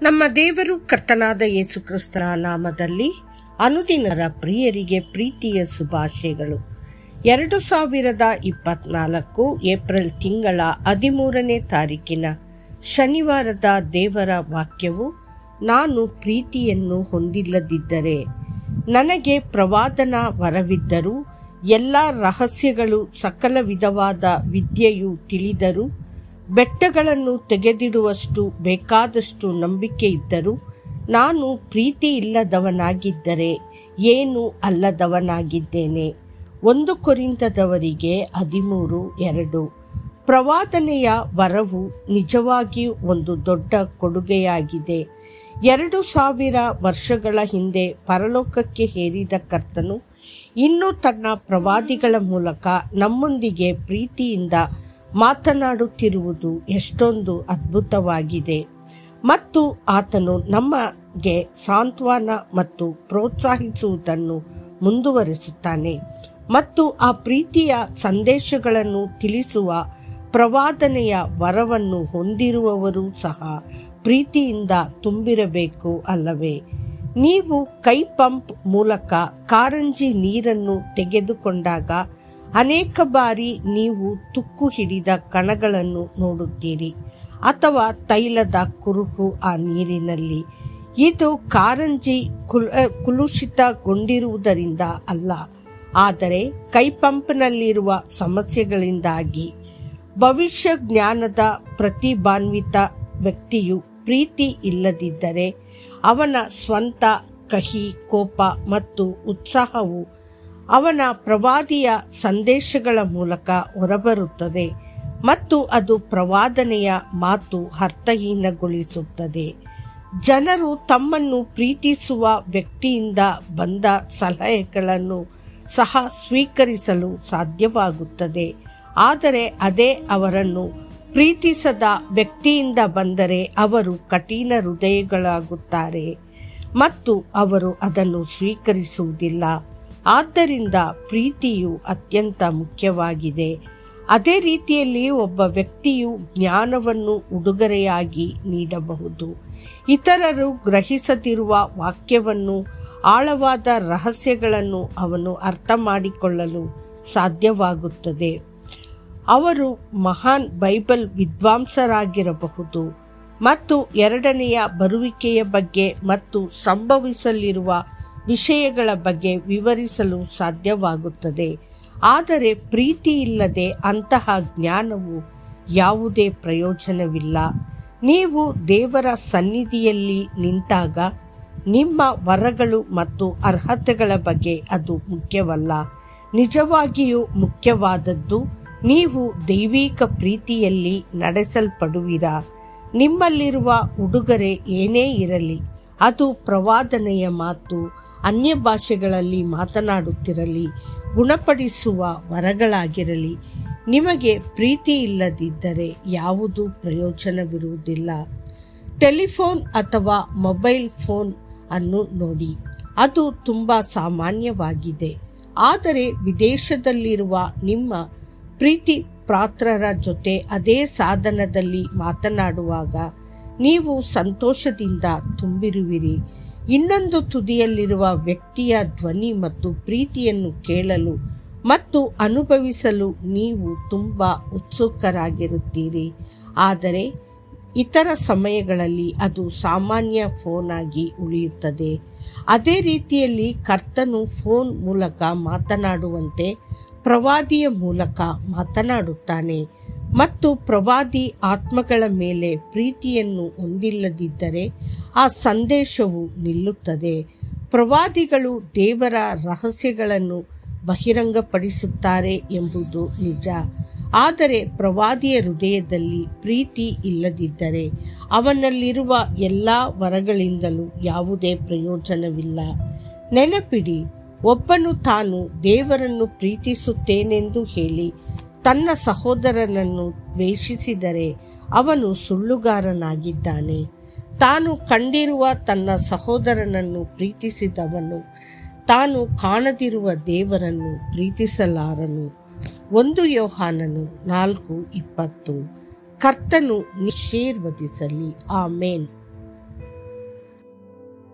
ನಮ್ಮ ದೇವರು ಕರ್ತನಾದ ಯೇಸು ಕ್ರಿಸ್ತನ ನಾಮದಲ್ಲಿ ಅನುದಿನರ ಪ್ರಿಯರಿಗೆ ಪ್ರೀತಿಯ ಶುಭಾಶಯಗಳು. 2024 ಏಪ್ರಿಲ್ ತಿಂಗಳ 13ನೇ ತಾರೀಕಿನ ಶನಿವಾರದ ದೇವರ ವಾಕ್ಯವು, ನಾನು ಪ್ರೀತಿಯನ್ನು ಹೊಂದಿಲ್ಲದಿದ್ದರೆ ನನಗೆ ಪ್ರವಾದನ ವರವಿದ್ದರೂ, ಎಲ್ಲ ರಹಸ್ಯಗಳು ಸಕಲ ವಿಧವಾದ ವಿದ್ಯೆಯು ತಿಳಿದರೂ, ಬೆಟ್ಟಗಳನ್ನು ತೆಗೆದಿಡುವಷ್ಟು ಬೇಕಾದಷ್ಟು ನಂಬಿಕೆ ಇದ್ದರೂ, ನಾನು ಪ್ರೀತಿ ಇಲ್ಲದವನಾಗಿದ್ದರೆ ಏನು ಅಲ್ಲದವನಾಗಿದ್ದೇನೆ. 1 ಕೊರಿಂಥದವರಿಗೆ 13:2. ಪ್ರವಾದನೆಯ ವರವು ನಿಜವಾಗಿಯೂ ಒಂದು ದೊಡ್ಡ ಕೊಡುಗೆಯಾಗಿದೆ. 2000 ವರ್ಷಗಳ ಹಿಂದೆ ಪರಲೋಕಕ್ಕೆ ಏರಿದ ಕರ್ತನು ಇನ್ನೂ ತನ್ನ ಪ್ರವಾದಿಗಳ ಮೂಲಕ ನಮ್ಮೊಂದಿಗೆ ಪ್ರೀತಿಯಿಂದ ಮಾತನಾಡುತ್ತಿರುವುದು ಎಷ್ಟೊಂದು ಅದ್ಭುತವಾಗಿದೆ. ಮತ್ತು ಆತನು ನಮಗೆ ಸಾಂತ್ವನ ಮತ್ತು ಪ್ರೋತ್ಸಾಹಿಸುವುದನ್ನು ಮುಂದುವರಿಸುತ್ತಾನೆ. ಮತ್ತು ಆ ಪ್ರೀತಿಯ ಸಂದೇಶಗಳನ್ನು ತಿಳಿಸುವ ಪ್ರವಾದನೆಯ ವರವನ್ನು ಹೊಂದಿರುವವರು ಸಹ ಪ್ರೀತಿಯಿಂದ ತುಂಬಿರಬೇಕು ಅಲ್ಲವೇ? ನೀವು ಕೈ ಪಂಪ್ ಮೂಲಕ ಕಾರಂಜಿ ನೀರನ್ನು ತೆಗೆದುಕೊಂಡಾಗ ಅನೇಕ ಬಾರಿ ನೀವು ತುಕ್ಕು ಹಿಡಿದ ಕಣಗಳನ್ನು ನೋಡುತ್ತೀರಿ, ಅಥವಾ ತೈಲದ ಕುರುಹು ಆ ನೀರಿನಲ್ಲಿ. ಇದು ಕಾರಂಜಿ ಕಲುಷಿತಗೊಂಡಿರುವುದರಿಂದ ಅಲ್ಲ, ಆದರೆ ಕೈ ಪಂಪ್ನಲ್ಲಿರುವ ಸಮಸ್ಯೆಗಳಿಂದಾಗಿ. ಭವಿಷ್ಯ ಜ್ಞಾನದ ಪ್ರತಿಭಾನ್ವಿತ ವ್ಯಕ್ತಿಯು ಪ್ರೀತಿ ಇಲ್ಲದಿದ್ದರೆ ಅವನ ಸ್ವಂತ ಕಹಿ, ಕೋಪ ಮತ್ತು ಉತ್ಸಾಹವು ಅವನ ಪ್ರವಾದಿಯ ಸಂದೇಶಗಳ ಮೂಲಕ ಹೊರಬರುತ್ತದೆ ಮತ್ತು ಅದು ಪ್ರವಾದನೆಯ ಮಾತು ಅರ್ಥಹೀನಗೊಳಿಸುತ್ತದೆ. ಜನರು ತಮ್ಮನ್ನು ಪ್ರೀತಿಸುವ ವ್ಯಕ್ತಿಯಿಂದ ಬಂದ ಸಲಹೆಗಳನ್ನು ಸಹ ಸ್ವೀಕರಿಸಲು ಸಾಧ್ಯವಾಗುತ್ತದೆ, ಆದರೆ ಅದೇ ಅವರನ್ನು ಪ್ರೀತಿಸದ ವ್ಯಕ್ತಿಯಿಂದ ಬಂದರೆ ಅವರು ಕಠಿಣ ಹೃದಯಗಳಾಗುತ್ತಾರೆ ಮತ್ತು ಅವರು ಅದನ್ನು ಸ್ವೀಕರಿಸುವುದಿಲ್ಲ. ಆದ್ದರಿಂದ ಪ್ರೀತಿಯು ಅತ್ಯಂತ ಮುಖ್ಯವಾಗಿದೆ. ಅದೇ ರೀತಿಯಲ್ಲಿ ಒಬ್ಬ ವ್ಯಕ್ತಿಯು ಜ್ಞಾನವನ್ನು ಉಡುಗೊರೆಯಾಗಿ ನೀಡಬಹುದು. ಇತರರು ಗ್ರಹಿಸದಿರುವ ವಾಕ್ಯವನ್ನು, ಆಳವಾದ ರಹಸ್ಯಗಳನ್ನು ಅವನು ಅರ್ಥ ಮಾಡಿಕೊಳ್ಳಲು ಸಾಧ್ಯವಾಗುತ್ತದೆ. ಅವರು ಮಹಾನ್ ಬೈಬಲ್ ವಿದ್ವಾಂಸರಾಗಿರಬಹುದು ಮತ್ತು ಎರಡನೆಯ ಬರುವಿಕೆಯ ಬಗ್ಗೆ ಮತ್ತು ಸಂಭವಿಸಲಿರುವ ವಿಷಯಗಳ ಬಗ್ಗೆ ವಿವರಿಸಲು ಸಾಧ್ಯವಾಗುತ್ತದೆ. ಆದರೆ ಪ್ರೀತಿ ಇಲ್ಲದೆ ಅಂತಹ ಜ್ಞಾನವು ಯಾವುದೇ ಪ್ರಯೋಜನವಿಲ್ಲ. ನೀವು ದೇವರ ಸನ್ನಿಧಿಯಲ್ಲಿ ನಿಂತಾಗ ನಿಮ್ಮ ವರಗಳು ಮತ್ತು ಅರ್ಹತೆಗಳ ಬಗ್ಗೆ ಅದು ಮುಖ್ಯವಲ್ಲ. ನಿಜವಾಗಿಯೂ ಮುಖ್ಯವಾದದ್ದು ನೀವು ದೈವಿಕ ಪ್ರೀತಿಯಲ್ಲಿ ನಡೆಸಲ್ಪಡುವಿರಾ. ನಿಮ್ಮಲ್ಲಿರುವ ಉಡುಗೊರೆ ಏನೇ ಇರಲಿ, ಅದು ಪ್ರವಾದನೆಯ ಮಾತು, ಅನ್ಯ ಭಾಷೆಗಳಲ್ಲಿ ಮಾತನಾಡುತ್ತಿರಲಿ, ಗುಣಪಡಿಸುವ ವರಗಳಾಗಿರಲಿ, ನಿಮಗೆ ಪ್ರೀತಿ ಇಲ್ಲದಿದ್ದರೆ ಯಾವುದೂ ಪ್ರಯೋಜನವಿರುವುದಿಲ್ಲ. ಟೆಲಿಫೋನ್ ಅಥವಾ ಮೊಬೈಲ್ ಫೋನ್ ಅನ್ನು ನೋಡಿ, ಅದು ತುಂಬ ಸಾಮಾನ್ಯವಾಗಿದೆ. ಆದರೆ ವಿದೇಶದಲ್ಲಿರುವ ನಿಮ್ಮ ಪ್ರೀತಿ ಪಾತ್ರರ ಜೊತೆ ಅದೇ ಸಾಧನದಲ್ಲಿ ಮಾತನಾಡುವಾಗ ನೀವು ಸಂತೋಷದಿಂದ ತುಂಬಿರುವಿರಿ. ಇನ್ನೊಂದು ತುದಿಯಲ್ಲಿರುವ ವ್ಯಕ್ತಿಯ ಧ್ವನಿ ಮತ್ತು ಪ್ರೀತಿಯನ್ನು ಕೇಳಲು ಮತ್ತು ಅನುಭವಿಸಲು ನೀವು ತುಂಬ ಉತ್ಸುಕರಾಗಿರುತ್ತೀರಿ. ಆದರೆ ಇತರ ಸಮಯಗಳಲ್ಲಿ ಅದು ಸಾಮಾನ್ಯ ಫೋನ್ ಆಗಿ ಉಳಿಯುತ್ತದೆ. ಅದೇ ರೀತಿಯಲ್ಲಿ ಕರ್ತನು ಫೋನ್ ಮೂಲಕ ಮಾತನಾಡುವಂತೆ ಪ್ರವಾದಿಯ ಮೂಲಕ ಮಾತನಾಡುತ್ತಾನೆ. ಮತ್ತು ಪ್ರವಾದಿ ಆತ್ಮಗಳ ಮೇಲೆ ಪ್ರೀತಿಯನ್ನು ಹೊಂದಿಲ್ಲದಿದ್ದರೆ ಆ ಸಂದೇಶವು ನಿಲ್ಲುತ್ತದೆ. ಪ್ರವಾದಿಗಳು ದೇವರ ರಹಸ್ಯಗಳನ್ನು ಬಹಿರಂಗಪಡಿಸುತ್ತಾರೆ ಎಂಬುದು ನಿಜ, ಆದರೆ ಪ್ರವಾದಿಯ ಹೃದಯದಲ್ಲಿ ಪ್ರೀತಿ ಇಲ್ಲದಿದ್ದರೆ ಅವನಲ್ಲಿರುವ ಎಲ್ಲ ವರಗಳಿಂದಲೂ ಯಾವುದೇ ಪ್ರಯೋಜನವಿಲ್ಲ. ನೆನಪಿಡಿ, ಒಬ್ಬನು ತಾನು ದೇವರನ್ನು ಪ್ರೀತಿಸುತ್ತೇನೆಂದು ಹೇಳಿ ತನ್ನ ಸಹೋದರನನ್ನು ದ್ವೇಷಿಸಿದರೆ ಅವನು ಸುಳ್ಳುಗಾರನಾಗಿದ್ದಾನೆ. ತಾನು ಕಂಡಿರುವ ತನ್ನ ಸಹೋದರನನ್ನು ಪ್ರೀತಿಸಿದವನು ತಾನು ಕಾಣದಿರುವ ದೇವರನ್ನು ಪ್ರೀತಿಸಲಾರನು. 1 ಯೋಹಾನನು 4:20. ಕರ್ತನು ಆಶೀರ್ವದಿಸಲಿ. ಆಮೇನ್.